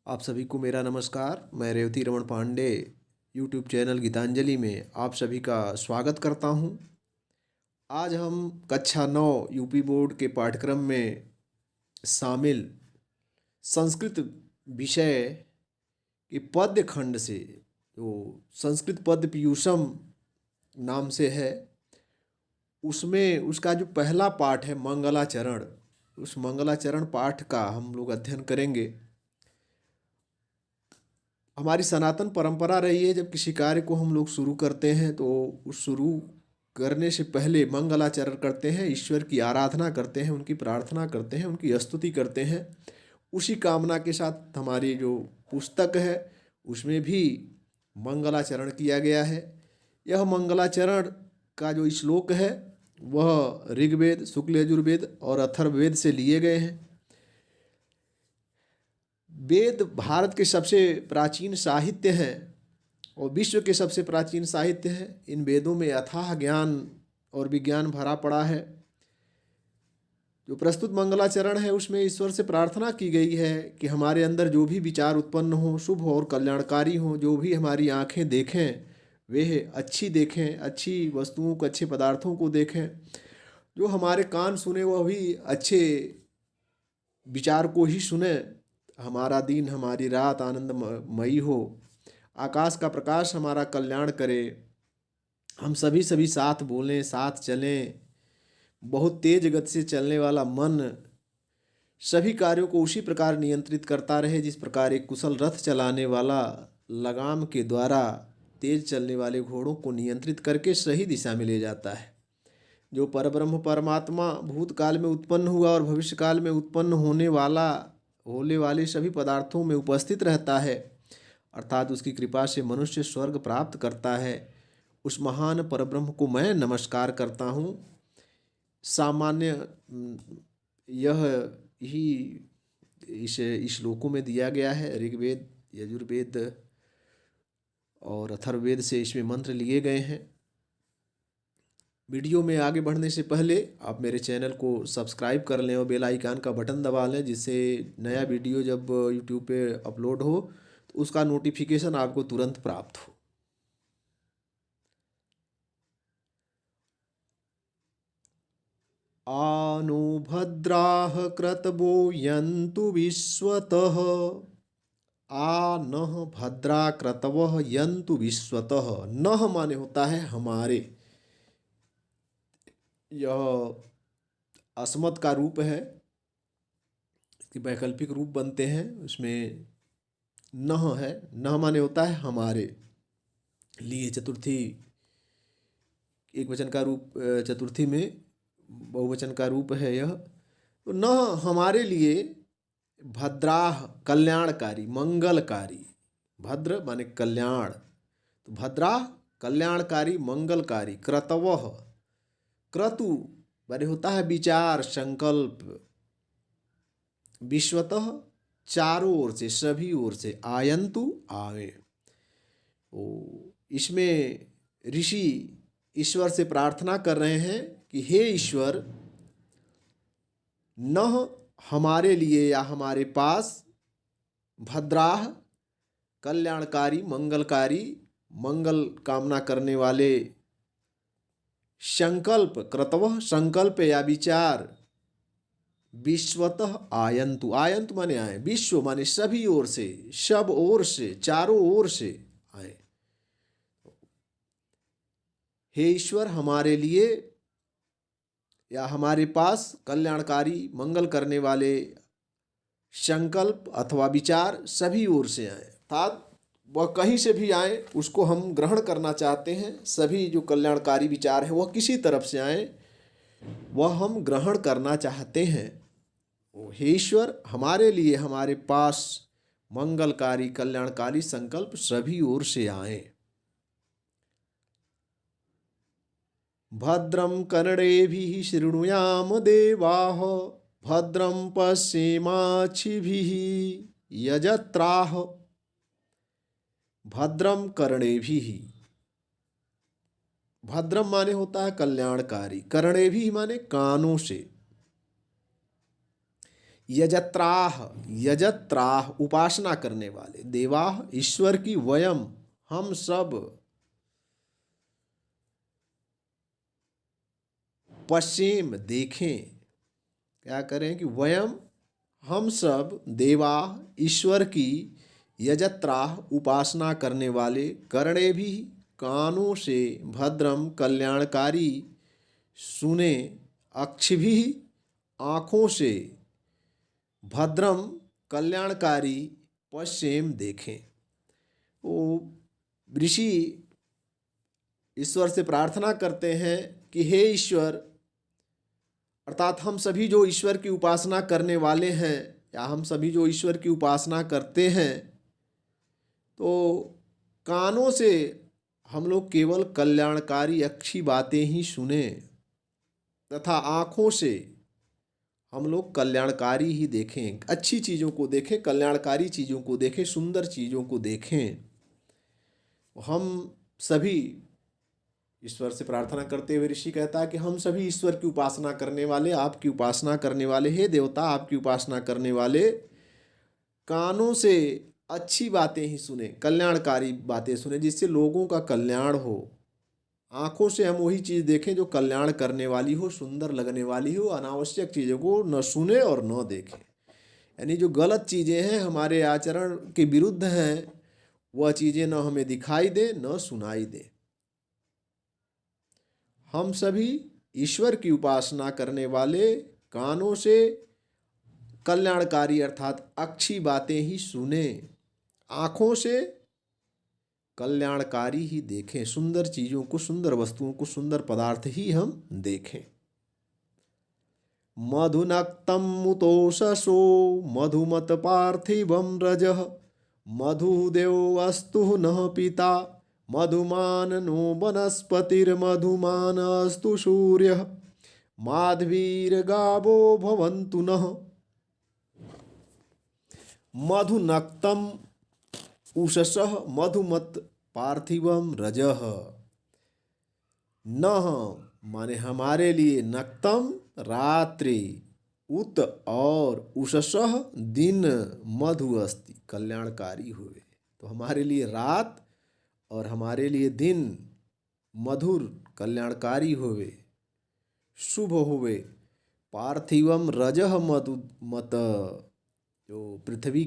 आप सभी को मेरा नमस्कार। मैं रेवती रमन पांडे यूट्यूब चैनल गीतांजलि में आप सभी का स्वागत करता हूं। आज हम कक्षा 9 यूपी बोर्ड के पाठ्यक्रम में शामिल संस्कृत विषय के पद्य खंड से जो संस्कृत पद्य पीयूषम नाम से है, उसमें उसका जो पहला पाठ है मंगलाचरण, उस मंगलाचरण पाठ का हम लोग अध्ययन करेंगे। हमारी सनातन परंपरा रही है, जब किसी कार्य को हम लोग शुरू करते हैं तो उस शुरू करने से पहले मंगलाचरण करते हैं, ईश्वर की आराधना करते हैं, उनकी प्रार्थना करते हैं, उनकी स्तुति करते हैं। उसी कामना के साथ हमारी जो पुस्तक है उसमें भी मंगलाचरण किया गया है। यह मंगलाचरण का जो श्लोक है वह ऋग्वेद, शुक्ल यजुर्वेद और अथर्ववेद से लिए गए हैं। वेद भारत के सबसे प्राचीन साहित्य हैं और विश्व के सबसे प्राचीन साहित्य हैं। इन वेदों में अथाह ज्ञान और विज्ञान भरा पड़ा है। जो प्रस्तुत मंगलाचरण है उसमें ईश्वर से प्रार्थना की गई है कि हमारे अंदर जो भी विचार उत्पन्न हो, शुभ और कल्याणकारी हो, जो भी हमारी आँखें देखें वे अच्छी देखें, अच्छी वस्तुओं को, अच्छे पदार्थों को देखें। जो हमारे कान सुने वह भी अच्छे विचार को ही सुने। हमारा दिन, हमारी रात आनंदमयी हो। आकाश का प्रकाश हमारा कल्याण करे। हम सभी साथ बोलें, साथ चलें। बहुत तेज गति से चलने वाला मन सभी कार्यों को उसी प्रकार नियंत्रित करता रहे जिस प्रकार एक कुशल रथ चलाने वाला लगाम के द्वारा तेज चलने वाले घोड़ों को नियंत्रित करके सही दिशा में ले जाता है। जो परब्रह्म परमात्मा भूतकाल में उत्पन्न हुआ और भविष्यकाल में उत्पन्न होने वाले सभी पदार्थों में उपस्थित रहता है, अर्थात उसकी कृपा से मनुष्य स्वर्ग प्राप्त करता है, उस महान परब्रह्म को मैं नमस्कार करता हूँ। सामान्य यह ही इस श्लोकों में दिया गया है। ऋग्वेद, यजुर्वेद और अथर्ववेद से इसमें मंत्र लिए गए हैं। वीडियो में आगे बढ़ने से पहले आप मेरे चैनल को सब्सक्राइब कर लें और बेल आइकन का बटन दबा लें, जिससे नया वीडियो जब यूट्यूब पे अपलोड हो तो उसका नोटिफिकेशन आपको तुरंत प्राप्त हो। आ नो भद्राः क्रतवो यन्तु विश्वतः। आ नः भद्रा क्रतवः यन्तु विश्वतः। नः माने होता है हमारे। यह अस्मत् का रूप है, इसके वैकल्पिक रूप बनते हैं। उसमें नह है, नह माने होता है हमारे लिए। चतुर्थी एक वचन का रूप, चतुर्थी में बहुवचन का रूप है यह। तो नह हमारे लिए भद्राह कल्याणकारी, मंगलकारी। भद्र माने कल्याण, तो भद्राह कल्याणकारी, मंगलकारी। क्रतवः, क्रतु माने होता है विचार, संकल्प। विश्वतः चारों ओर से, सभी ओर से। आयंतु आवे। इसमें ऋषि ईश्वर से प्रार्थना कर रहे हैं कि हे ईश्वर, नह हमारे लिए या हमारे पास भद्राह कल्याणकारी, मंगलकारी, मंगल कामना करने वाले संकल्प, क्रतवः संकल्प या विचार। विश्वतः आयंतु, आयंतु माने आए, विश्व माने सभी ओर से, सब ओर से, चारों ओर से आए। हे ईश्वर, हमारे लिए या हमारे पास कल्याणकारी, मंगल करने वाले संकल्प अथवा विचार सभी ओर से आए, अर्थात वह कहीं से भी आए उसको हम ग्रहण करना चाहते हैं। सभी जो कल्याणकारी विचार है वह किसी तरफ से आए, वह हम ग्रहण करना चाहते हैं। हे ईश्वर, हमारे लिए, हमारे पास मंगलकारी, कल्याणकारी संकल्प सभी ओर से आए। भद्रं कर्णेभिः शृणुयाम देवाः, भद्रं पश्येमाक्षिभिः यजत्राः। भद्रं कर्णेभिः, भद्रम माने होता है कल्याणकारी, कर्णेभिः माने कानों से। यजत्राह, यजत्राह उपासना करने वाले, देवाह ईश्वर की, वयम हम सब, पश्चिम देखें, क्या करें कि वयम हम सब, देवाह ईश्वर की, यजत्राह उपासना करने वाले, कर्णे भी कानों से, भद्रम कल्याणकारी सुने, अक्षिभी आँखों से, भद्रम कल्याणकारी पश्चिम देखें। वो ऋषि ईश्वर से प्रार्थना करते हैं कि हे ईश्वर, अर्थात हम सभी जो ईश्वर की उपासना करने वाले हैं, या हम सभी जो ईश्वर की उपासना करते हैं, तो कानों से हम लोग केवल कल्याणकारी अच्छी बातें ही सुने, तथा आँखों से हम लोग कल्याणकारी ही देखें, अच्छी चीज़ों को देखें, कल्याणकारी चीज़ों को देखें, सुंदर चीज़ों को देखें। हम सभी ईश्वर से प्रार्थना करते हुए ऋषि कहता है कि हम सभी ईश्वर की उपासना करने वाले, आपकी उपासना करने वाले, हे देवता आपकी उपासना करने वाले, कानों से अच्छी बातें ही सुने, कल्याणकारी बातें सुने, जिससे लोगों का कल्याण हो। आँखों से हम वही चीज़ देखें जो कल्याण करने वाली हो, सुंदर लगने वाली हो, अनावश्यक चीज़ों को न सुने और न देखें। यानी जो गलत चीज़ें हैं, हमारे आचरण के विरुद्ध हैं, वह चीज़ें न हमें दिखाई दे न सुनाई दे। हम सभी ईश्वर की उपासना करने वाले, कानों से कल्याणकारी अर्थात अच्छी बातें ही सुने, आँखों से कल्याणकारी ही देखें, सुंदर चीज़ों को, सुंदर वस्तुओं को, सुंदर पदार्थ ही हम देखें। मधुनक्तं मुतोषसो मधुमत पार्थिवं रजः, मधुदेवस्तु नः पिता, मधुमान नो वनस्पतिर्मधुमानस्तु सूर्यः, माध्वीर्गावो भवन्तु नः। मधुनक्तं उषसः मधुमत पार्थिवम रजः, नः माने हमारे लिए, नक्तम रात्रि, उत और उषसः दिन, मधु अस्ति कल्याणकारी हुए। तो हमारे लिए रात और हमारे लिए दिन मधुर कल्याणकारी हुए, शुभ हुए। पार्थिवम रजः मधुमत, जो पृथ्वी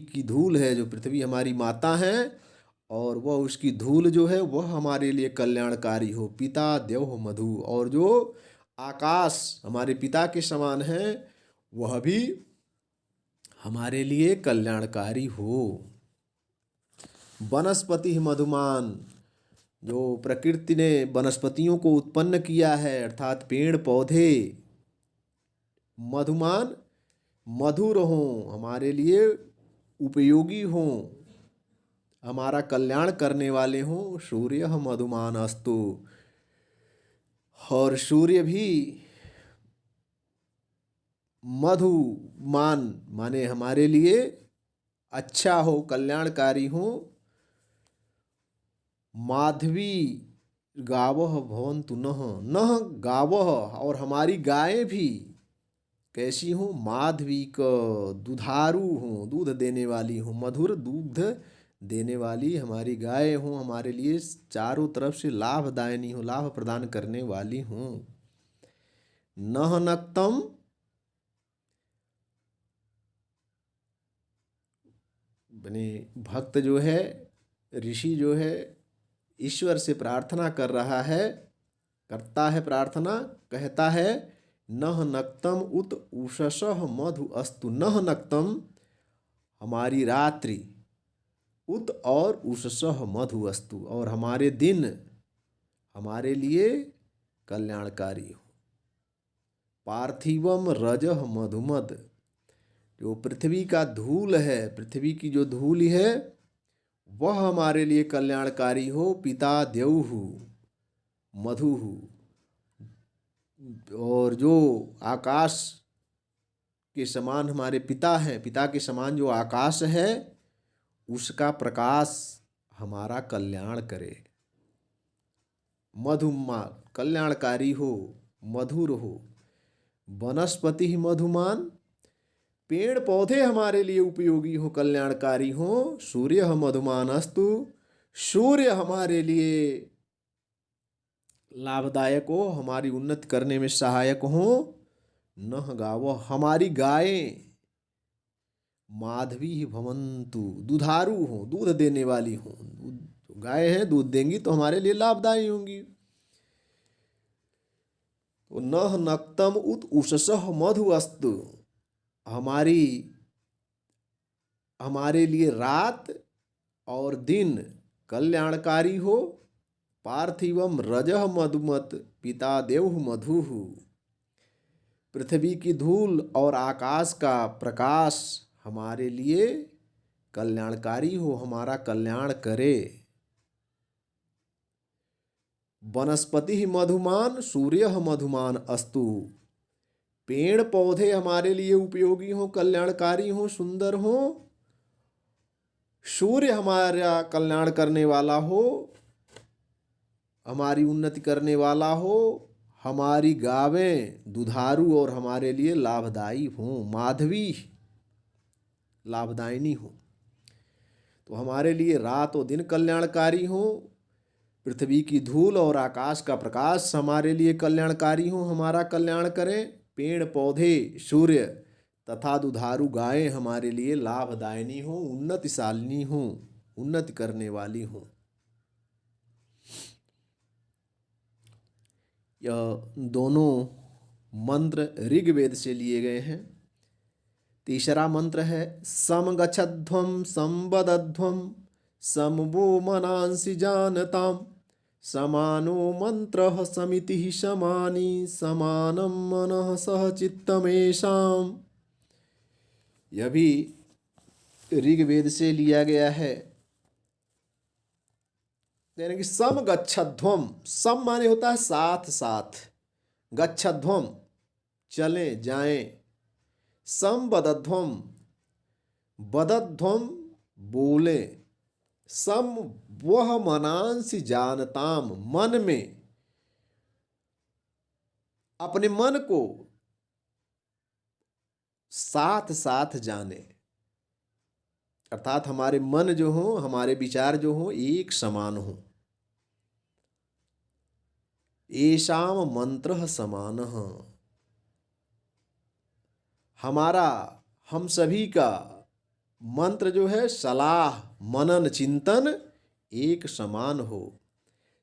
की धूल है, जो पृथ्वी हमारी माता है, और वह उसकी धूल जो है वह हमारे लिए कल्याणकारी हो। पिता देव मधु, और जो आकाश हमारे पिता के समान है, वह भी हमारे लिए कल्याणकारी हो। वनस्पति मधुमान, जो प्रकृति ने वनस्पतियों को उत्पन्न किया है, अर्थात पेड़ पौधे, मधुमान मधुर हों, हमारे लिए उपयोगी हों, हमारा कल्याण करने वाले हों। सूर्य मधुमान अस्तु, और सूर्य भी मधुमान माने हमारे लिए अच्छा हो, कल्याणकारी हो। माधवी गावः भवन्तु नः, नः गावः, और हमारी गायें भी कैसी हों, माधवीक दुधारू हों, दूध देने वाली हों, मधुर दूध देने वाली हमारी गाय हों, हमारे लिए चारों तरफ से लाभदायिनी हो, लाभ प्रदान करने वाली हों। नः नक्तम, बने भक्त जो है, ऋषि जो है, ईश्वर से प्रार्थना कर रहा है, करता है प्रार्थना, कहता है नः नक्तम उत उषसः मधु अस्तु, नः नक्तम हमारी रात्रि, उत और उषसः मधु अस्तु, और हमारे दिन हमारे लिए कल्याणकारी हो। पार्थिवम रजः मधुमद, जो पृथ्वी का धूल है, पृथ्वी की जो धूल है वह हमारे लिए कल्याणकारी हो। पिता देवहु मधुहु, और जो आकाश के समान हमारे पिता हैं, पिता के समान जो आकाश है, उसका प्रकाश हमारा कल्याण करे। मधुमान कल्याणकारी हो, मधुर हो। वनस्पति मधुमान, पेड़ पौधे हमारे लिए उपयोगी हो, कल्याणकारी हो। सूर्य मधुमान अस्तु, सूर्य हमारे लिए लाभदायक हो, हमारी उन्नति करने में सहायक हो। नह गावो, हमारी गायें माधवी ही भवंतु, दुधारू हो, दूध देने वाली हो। गाय हैं, दूध देंगी तो हमारे लिए लाभदायी होंगी। तो नह नक्तम उत उषसः मधु अस्तु, हमारे लिए रात और दिन कल्याणकारी हो। पार्थिवम रजः मधुमत पिता देव मधुः, पृथ्वी की धूल और आकाश का प्रकाश हमारे लिए कल्याणकारी हो, हमारा कल्याण करे। वनस्पति मधुमान सूर्य मधुमान अस्तु, पेड़ पौधे हमारे लिए उपयोगी हो, कल्याणकारी हो, सुंदर हो। सूर्य हमारा कल्याण करने वाला हो, हमारी उन्नति करने वाला हो। हमारी गावें दुधारू और हमारे लिए लाभदायी हों, माधवी लाभदायिनी हो। तो हमारे लिए रात और दिन कल्याणकारी हो। पृथ्वी की धूल और आकाश का प्रकाश हमारे लिए कल्याणकारी हो, हमारा कल्याण करें। पेड़ पौधे सूर्य तथा दुधारू गायें हमारे लिए लाभदायिनी हो, उन्नतिशालिनी हो, उन्नति करने वाली हो। यह दोनों मंत्र ऋग्वेद से लिए गए हैं। तीसरा मंत्र है समगच्छध्वं संवदध्वं समवो मनांसि जानताम, समानो मंत्रः समितिः समानी समानं मनः सह चित्तमेषाम्। यह भी ऋग्वेद से लिया गया है। यानी कि सम गच्छध्वम, सम माने होता है साथ साथ, गच्छध्वम चलें जाएं, सम बदध्वम बदध्वम बोले, सम वह मनांसि जानताम, मन में अपने मन को साथ साथ जाने। अर्थात हमारे मन जो हो, हमारे विचार जो हो एक समान हो। येषाम मंत्रः समानः, हमारा हम सभी का मंत्र जो है सलाह मनन चिंतन एक समान हो।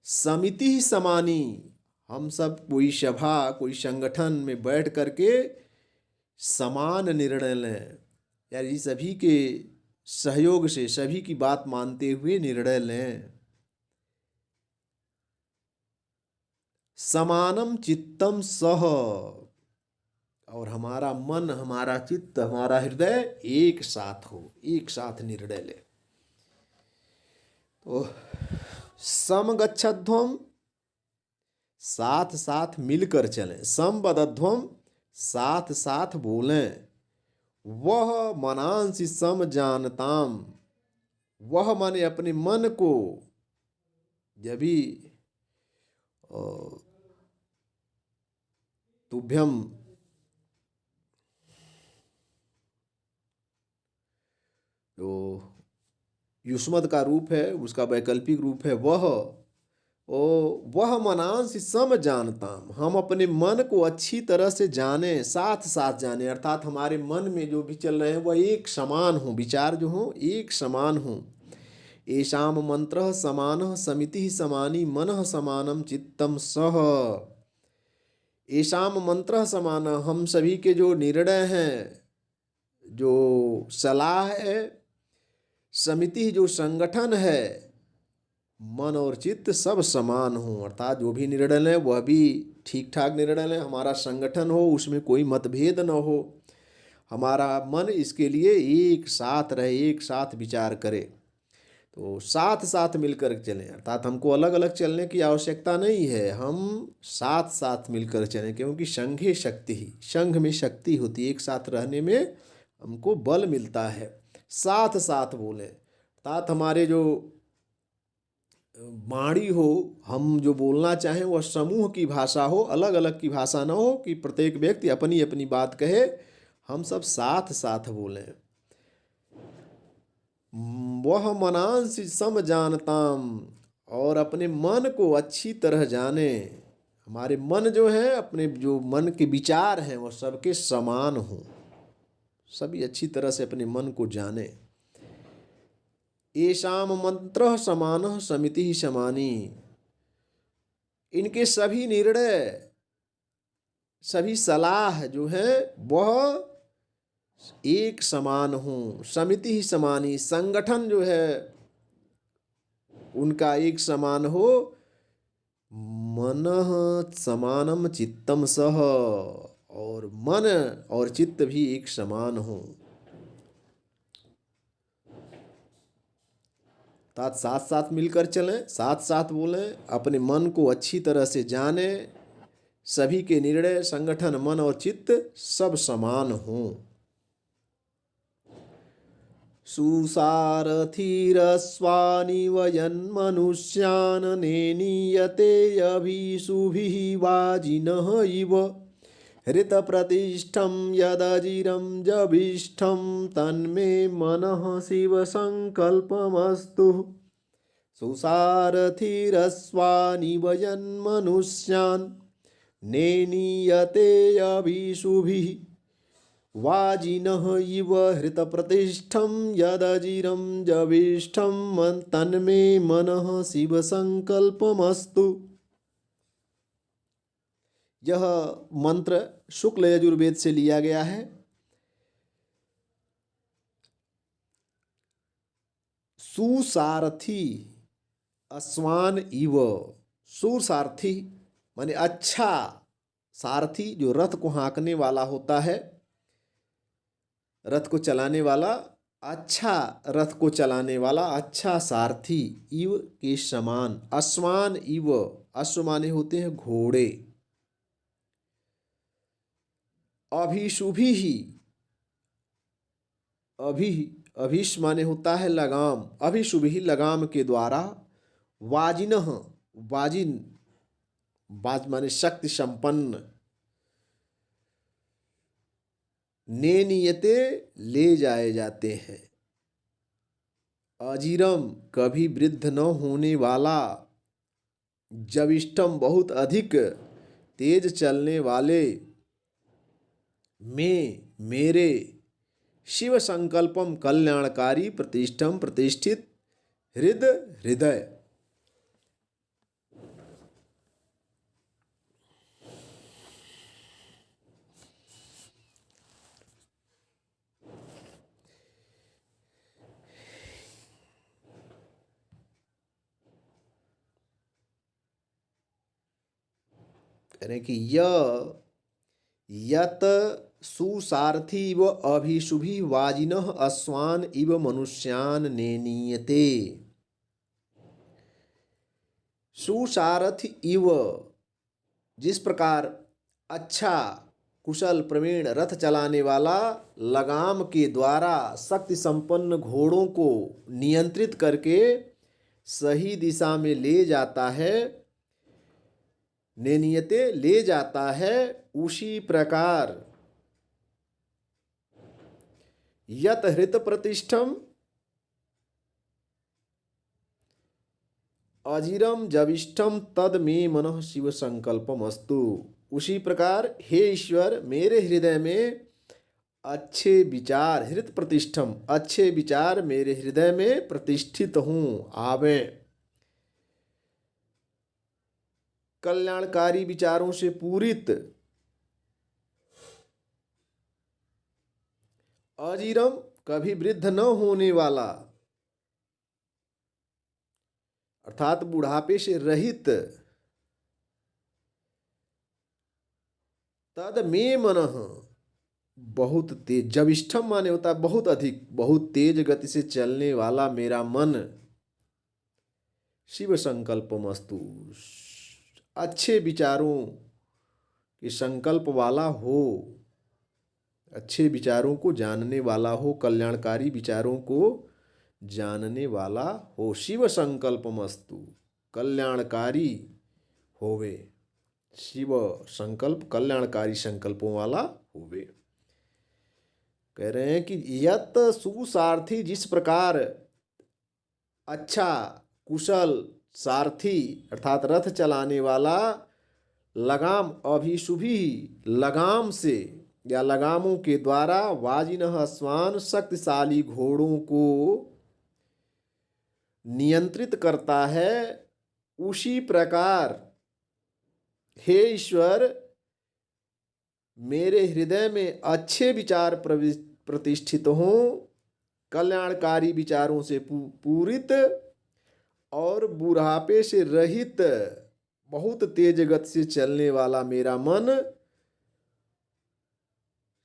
समिति ही समानी, हम सब कोई सभा कोई संगठन में बैठ करके समान निर्णय लें, यानी सभी के सहयोग से सभी की बात मानते हुए निर्णय लें। समानम चित्तम सह, और हमारा मन हमारा चित्त हमारा हृदय एक साथ हो, एक साथ निर्णय ले। तो समगच्छध्वम साथ साथ मिलकर चलें, समबद्धध्वम साथ साथ बोलें, वह मनांसि सम जानताम, वह माने अपने मन को जब भी तुभ्यम जो युष्मद का रूप है उसका वैकल्पिक रूप है वह मनांसि सम जानताम, हम अपने मन को अच्छी तरह से जाने, साथ साथ जाने। अर्थात हमारे मन में जो भी चल रहे हैं वह एक समान हो, विचार जो हो एक समान हो। येषाम मंत्रः समानः समितिः समानी मनः समानं चित्तम सह। येषाम मंत्रः समानः, हम सभी के जो निर्णय हैं, जो सलाह है, समिति जो संगठन है, मन और चित्त सब समान हो। अर्थात जो भी निर्णय लें वह भी ठीक ठाक निर्णय लें, हमारा संगठन हो उसमें कोई मतभेद न हो, हमारा मन इसके लिए एक साथ रहे, एक साथ विचार करे। तो साथ साथ मिलकर चलें, अर्थात हमको अलग अलग चलने की आवश्यकता नहीं है, हम साथ साथ मिलकर चलें, क्योंकि संघे शक्ति ही, संघ में शक्ति होती है, एक साथ रहने में हमको बल मिलता है। साथ साथ बोलें, अर्थात हमारे जो वाणी हो, हम जो बोलना चाहें वह समूह की भाषा हो, अलग अलग की भाषा ना हो कि प्रत्येक व्यक्ति अपनी अपनी बात कहे। हम सब साथ साथ बोलें। वह मनांसि सम जानताम, और अपने मन को अच्छी तरह जाने। हमारे मन जो है, अपने जो मन के विचार हैं वो सबके समान हों, सभी अच्छी तरह से अपने मन को जाने। येषाम मंत्र समानः समिति समानी, इनके सभी निर्णय, सभी सलाह जो है वह एक समान हो। समिति ही समानी, संगठन जो है उनका एक समान हो। मनः समानम चित्तम सह, और मन और चित्त भी एक समान हो। तात साथ साथ मिलकर चलें, साथ साथ बोलें, अपने मन को अच्छी तरह से जाने। सभी के निर्णय, संगठन, मन और चित्त सब समान हों। सुसारथिरस्वानिव यन्मनुष्यान् नेनीयते अभिषुभिः वाजिनः इव, हृतप्रतिष्ठं यदजिरं जभिष्ठं तन्मे मनः शिवसङ्कल्पमस्तु। सुसारथिरस्वानिव यन्मनुष्यान् नेनीयते अभिषुभिः वाजिनः इव, हृतप्रतिष्ठं यदजिरं जभिष्ठं तन्मे मनः शिवसङ्कल्पमस्तु। यह मंत्र शुक्ल यजुर्वेद से लिया गया है। सुसारथी अश्वान इव, सुसारथी माने अच्छा सारथी, जो रथ को हाँकने वाला होता है, रथ को चलाने वाला, अच्छा रथ को चलाने वाला अच्छा सारथी, इव के समान। अश्वान इव, अश्व माने होते हैं घोड़े। अभिशुभि ही, अभिष माने होता है लगाम, अभिशुभि लगाम के द्वारा। वाजिनः, वाजिन, वाज माने शक्ति संपन्न। नेनियते ले जाए जाते हैं। अजीरम कभी वृद्ध न होने वाला। जविष्ठम बहुत अधिक तेज चलने वाले। में मेरे। शिव संकल्पम कल्याणकारी। प्रतिष्ठम प्रतिष्ठित। हृदय। कह रहे कि यत सुसारथी इव अभिशुभि वाजिनः अश्वान इव मनुष्यान नेनीयते। सुसारथ इव, जिस प्रकार अच्छा कुशल प्रवीण रथ चलाने वाला लगाम के द्वारा शक्ति संपन्न घोड़ों को नियंत्रित करके सही दिशा में ले जाता है, नेनियते ले जाता है, उसी प्रकार यत हृत प्रतिष्ठम अजिरम जविष्ठम तद मे मनः शिव संकल्पम अस्तु। उसी प्रकार हे ईश्वर, मेरे हृदय में अच्छे विचार, हृत प्रतिष्ठम, अच्छे विचार मेरे हृदय में प्रतिष्ठित हूँ, आवे। कल्याणकारी विचारों से पूरित। अजीरम कभी वृद्ध न होने वाला, अर्थात बुढ़ापे से रहित। तद में मनः, बहुत तेज। जविष्ठम माने होता है बहुत अधिक, बहुत तेज गति से चलने वाला मेरा मन। शिव संकल्पमस्तु, अच्छे विचारों के संकल्प वाला हो, अच्छे विचारों को जानने वाला हो, कल्याणकारी विचारों को जानने वाला हो। शिव संकल्पमस्तु, कल्याणकारी होवे। शिव संकल्प कल्याणकारी संकल्पों वाला होवे। कह रहे हैं कि यत सुसारथी, जिस प्रकार अच्छा कुशल सारथी अर्थात रथ चलाने वाला लगाम अभिशुभी लगाम से या लगामों के द्वारा वाजिनः अश्वान शक्तिशाली घोड़ों को नियंत्रित करता है, उसी प्रकार हे ईश्वर मेरे हृदय में अच्छे विचार प्रतिष्ठित हों, कल्याणकारी विचारों से पूरित और बुढ़ापे से रहित, बहुत तेज गति से चलने वाला मेरा मन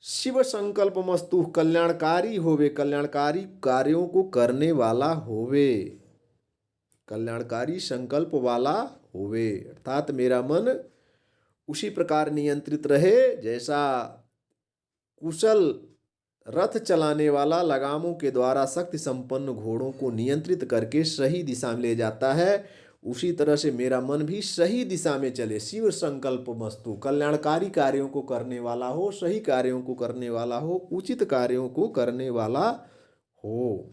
शिव संकल्प मस्तु कल्याणकारी होवे, कल्याणकारी कार्यों को करने वाला होवे, कल्याणकारी संकल्प वाला होवे। अर्थात मेरा मन उसी प्रकार नियंत्रित रहे जैसा कुशल रथ चलाने वाला लगामों के द्वारा शक्ति संपन्न घोड़ों को नियंत्रित करके सही दिशा में ले जाता है, उसी तरह से मेरा मन भी सही दिशा में चले। शिव संकल्प मस्तु, कल्याणकारी कार्यों को करने वाला हो, सही कार्यों को करने वाला हो, उचित कार्यों को करने वाला हो।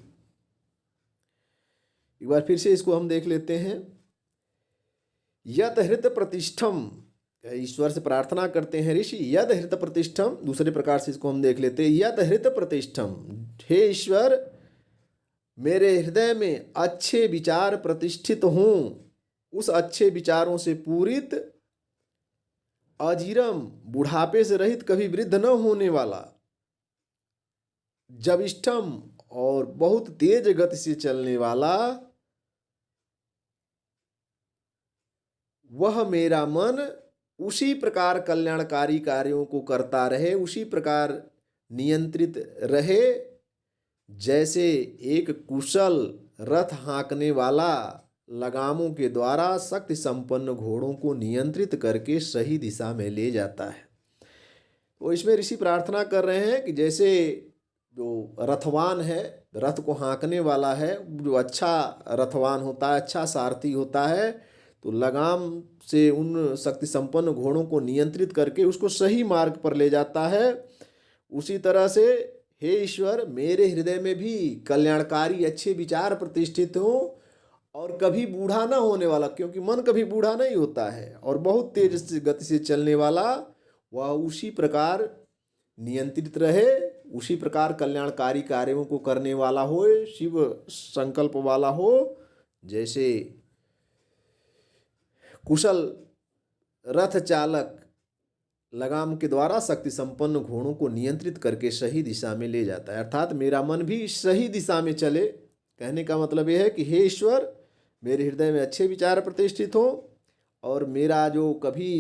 एक बार फिर से इसको हम देख लेते हैं। यत हृत प्रतिष्ठम, ईश्वर से प्रार्थना करते हैं ऋषि, यद हृत प्रतिष्ठम। दूसरे प्रकार से इसको हम देख लेते हैं, यद हृत प्रतिष्ठम, हे ईश्वर मेरे हृदय में अच्छे विचार प्रतिष्ठित हों, उस अच्छे विचारों से पूरित, अजीरम बुढ़ापे से रहित, कभी वृद्ध न होने वाला, जविष्ठम और बहुत तेज गति से चलने वाला, वह मेरा मन उसी प्रकार कल्याणकारी कार्यों को करता रहे, उसी प्रकार नियंत्रित रहे जैसे एक कुशल रथ हाँकने वाला लगामों के द्वारा शक्ति संपन्न घोड़ों को नियंत्रित करके सही दिशा में ले जाता है। तो इसमें ऋषि प्रार्थना कर रहे हैं कि जैसे जो रथवान है, रथ को हाँकने वाला है, जो अच्छा रथवान होता है, अच्छा सारथी होता है, तो लगाम से उन शक्ति संपन्न घोड़ों को नियंत्रित करके उसको सही मार्ग पर ले जाता है। उसी तरह से हे ईश्वर मेरे हृदय में भी कल्याणकारी अच्छे विचार प्रतिष्ठित हों और कभी बूढ़ा ना होने वाला, क्योंकि मन कभी बूढ़ा नहीं होता है, और बहुत तेज गति से चलने वाला, वह उसी प्रकार नियंत्रित रहे, उसी प्रकार कल्याणकारी कार्यों को करने वाला हो, शिव संकल्प वाला हो, जैसे कुशल रथ चालक लगाम के द्वारा शक्ति संपन्न घोड़ों को नियंत्रित करके सही दिशा में ले जाता है। अर्थात मेरा मन भी सही दिशा में चले। कहने का मतलब यह है कि हे ईश्वर मेरे हृदय में अच्छे विचार प्रतिष्ठित हो और मेरा जो कभी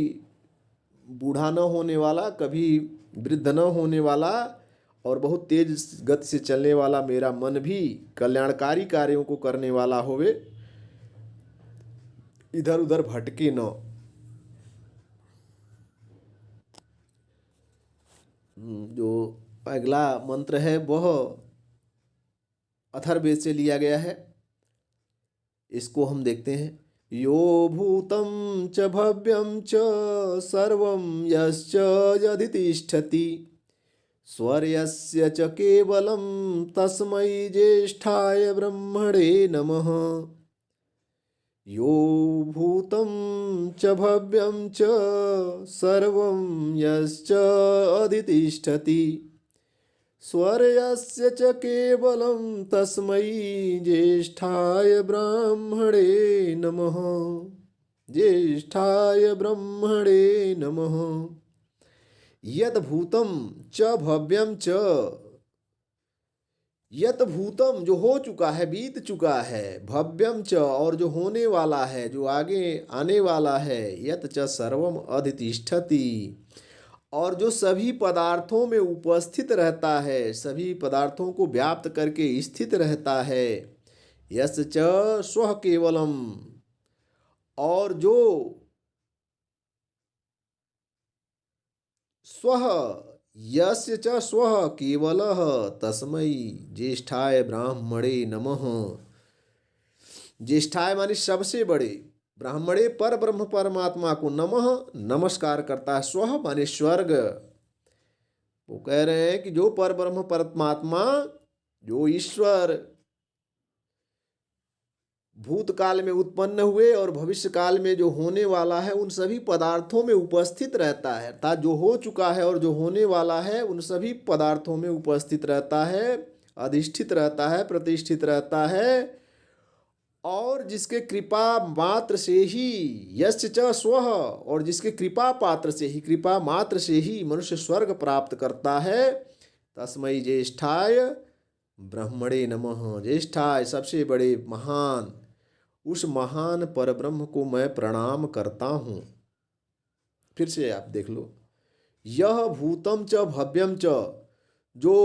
बूढ़ा न होने वाला, कभी वृद्ध न होने वाला और बहुत तेज गति से चलने वाला मेरा मन भी कल्याणकारी कार्यों को करने वाला होवे, इधर उधर भटके न। जो अगला मंत्र है वह अथर्ववेद से लिया गया है, इसको हम देखते हैं। यो भूतं च भव्यं च सर्वं यश्च यदि तिष्ठति स्वर्यस्य च केवलं तस्मै ज्येष्ठाय ब्रह्मणे नमः। यो भूतं च भव्यं च सर्वं यश्च अधितिष्ठति स्वर्यस्य च केवलं तस्मै ज्येष्ठाय ब्रह्मणे नमः। ज्येष्ठाय ब्रह्मणे नमः। यत् भूतं च भव्यं च, यत भूतम जो हो चुका है, बीत चुका है, भव्यम च और जो होने वाला है, जो आगे आने वाला है, यत च सर्वम अधितिष्ठति और जो सभी पदार्थों में उपस्थित रहता है, सभी पदार्थों को व्याप्त करके स्थित रहता है, यस च स्वः केवलम और जो स्वः यस्य च स्वः केवलः तस्मै ज्येष्ठाय ब्राह्मणे नमः। ज्येष्ठाय माने सबसे बड़े, ब्राह्मणे पर ब्रह्म परमात्मा को नमः नमस्कार करता है। स्वः माने स्वर्ग, वो कह रहे हैं कि जो परब्रह्म परमात्मा, जो ईश्वर भूतकाल में उत्पन्न हुए और भविष्य काल में जो होने वाला है, उन सभी पदार्थों में उपस्थित रहता है, अर्थात जो हो चुका है और जो होने वाला है उन सभी पदार्थों में उपस्थित रहता है, अधिष्ठित रहता है, प्रतिष्ठित रहता है। और जिसके कृपा मात्र से ही यश्च च स्वः, और जिसके कृपा पात्र से ही, कृपा मात्र से ही मनुष्य स्वर्ग प्राप्त करता है, तस्मै ज्येष्ठाय ब्रह्मणे नमः। ज्येष्ठाय सबसे बड़े महान, उस महान परब्रह्म को मैं प्रणाम करता हूँ। फिर से आप देख लो, यह भूतम च भव्यम च, जो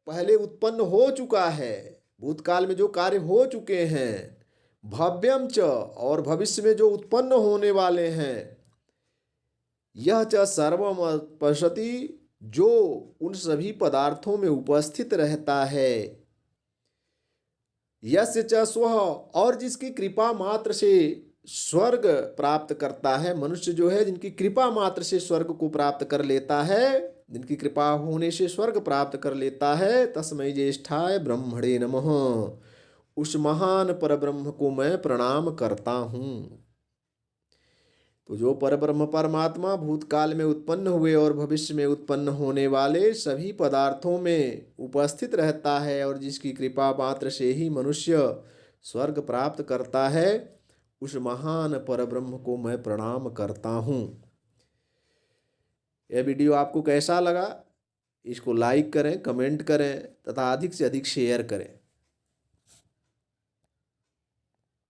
पहले उत्पन्न हो चुका है, भूतकाल में जो कार्य हो चुके हैं, भव्यम च, और भविष्य में जो उत्पन्न होने वाले हैं, यह च सर्वम पश्यति, जो उन सभी पदार्थों में उपस्थित रहता है, यस्य च स्वः, और जिसकी कृपा मात्र से स्वर्ग प्राप्त करता है। मनुष्य जो है जिनकी कृपा मात्र से स्वर्ग को प्राप्त कर लेता है, जिनकी कृपा होने से स्वर्ग प्राप्त कर लेता है, तस्मै ज्येष्ठाय ब्रह्मणे नमः। उस महान परब्रह्म को मैं प्रणाम करता हूँ। तो जो परब्रह्म परमात्मा भूतकाल में उत्पन्न हुए और भविष्य में उत्पन्न होने वाले सभी पदार्थों में उपस्थित रहता है, और जिसकी कृपा मात्र से ही मनुष्य स्वर्ग प्राप्त करता है, उस महान परब्रह्म को मैं प्रणाम करता हूँ। यह वीडियो आपको कैसा लगा? इसको लाइक करें, कमेंट करें तथा अधिक से अधिक शेयर करें।